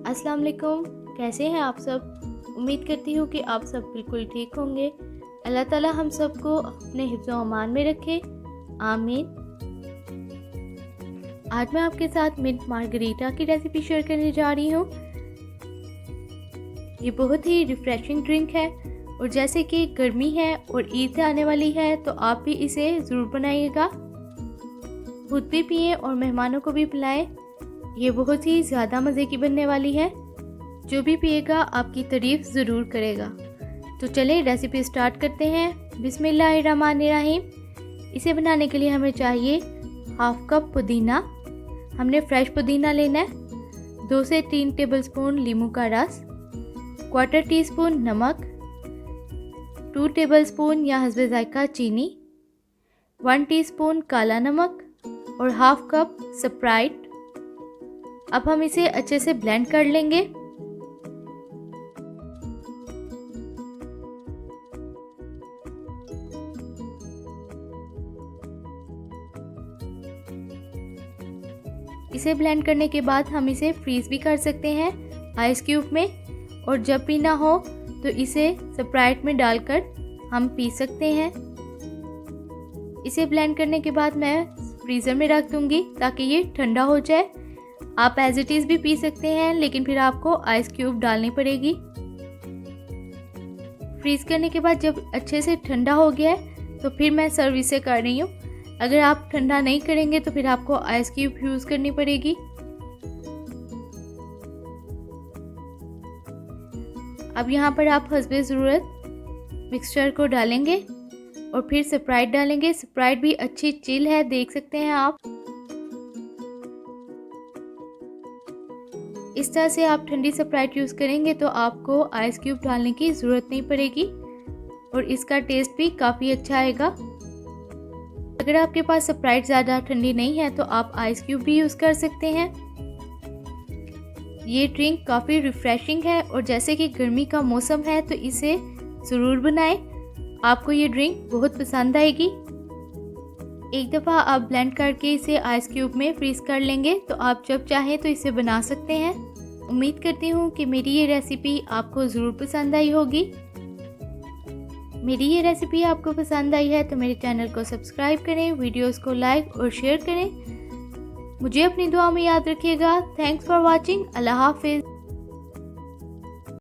अस्सलाम वालेकुम। कैसे हैं आप सब? उम्मीद करती हूँ कि आप सब बिल्कुल ठीक होंगे। अल्लाह ताला हम सबको अपने हिफ्ज़ व अमान में रखे, आमीन। आज मैं आपके साथ मिंट मार्गरीटा की रेसिपी शेयर करने जा रही हूँ। ये बहुत ही रिफ़्रेशिंग ड्रिंक है और जैसे कि गर्मी है और ईद आने वाली है तो आप भी इसे ज़रूर बनाइएगा। खुद भी पिएं और मेहमानों को भी पिलाएं। ये बहुत ही ज़्यादा मज़े की बनने वाली है। जो भी पिएगा आपकी तारीफ़ ज़रूर करेगा। तो चलिए रेसिपी स्टार्ट करते हैं। बिस्मिल्लाहिर्रहमानिर्रहीम। इसे बनाने के लिए हमें चाहिए 1/2 कप पुदीना। हमने फ्रेश पुदीना लेना है। 2 से 3 टेबलस्पून नींबू का रस, 1/4 टीस्पून नमक, 2 टेबलस्पून या हस्बे ज़ायका चीनी, 1 टीस्पून काला नमक और 1/2 कप स्प्राइट। अब हम इसे अच्छे से ब्लेंड कर लेंगे। इसे ब्लेंड करने के बाद हम इसे फ्रीज़ भी कर सकते हैं आइस क्यूब में, और जब पीना हो तो इसे स्प्राइट में डालकर हम पी सकते हैं। इसे ब्लेंड करने के बाद मैं फ्रीज़र में रख दूंगी ताकि ये ठंडा हो जाए। आप एज इट इज़ भी पी सकते हैं, लेकिन फिर आपको आइस क्यूब डालनी पड़ेगी। फ्रीज़ करने के बाद जब अच्छे से ठंडा हो गया है तो फिर मैं सर्व इसे कर रही हूँ। अगर आप ठंडा नहीं करेंगे तो फिर आपको आइस क्यूब यूज़ करनी पड़ेगी। अब यहाँ पर आप हस्बे ज़रूरत मिक्सचर को डालेंगे और फिर स्प्राइट डालेंगे। स्प्राइट भी अच्छी चिल है, देख सकते हैं आप। इस तरह से आप ठंडी स्प्राइट यूज़ करेंगे तो आपको आइस क्यूब डालने की ज़रूरत नहीं पड़ेगी और इसका टेस्ट भी काफ़ी अच्छा आएगा। अगर आपके पास स्प्राइट ज़्यादा ठंडी नहीं है तो आप आइस क्यूब भी यूज़ कर सकते हैं। ये ड्रिंक काफ़ी रिफ़्रेशिंग है और जैसे कि गर्मी का मौसम है तो इसे ज़रूर बनाएं। आपको ये ड्रिंक बहुत पसंद आएगी। एक दफ़ा आप ब्लेंड करके इसे आइस क्यूब में फ्रीज़ कर लेंगे तो आप जब चाहें तो इसे बना सकते हैं। उम्मीद करती हूँ कि मेरी ये रेसिपी आपको ज़रूर पसंद आई होगी। मेरी ये रेसिपी आपको पसंद आई है तो मेरे चैनल को सब्सक्राइब करें, वीडियोस को लाइक और शेयर करें। मुझे अपनी दुआ में याद रखिएगा। Thanks for watching. अल्लाह हाफिज़।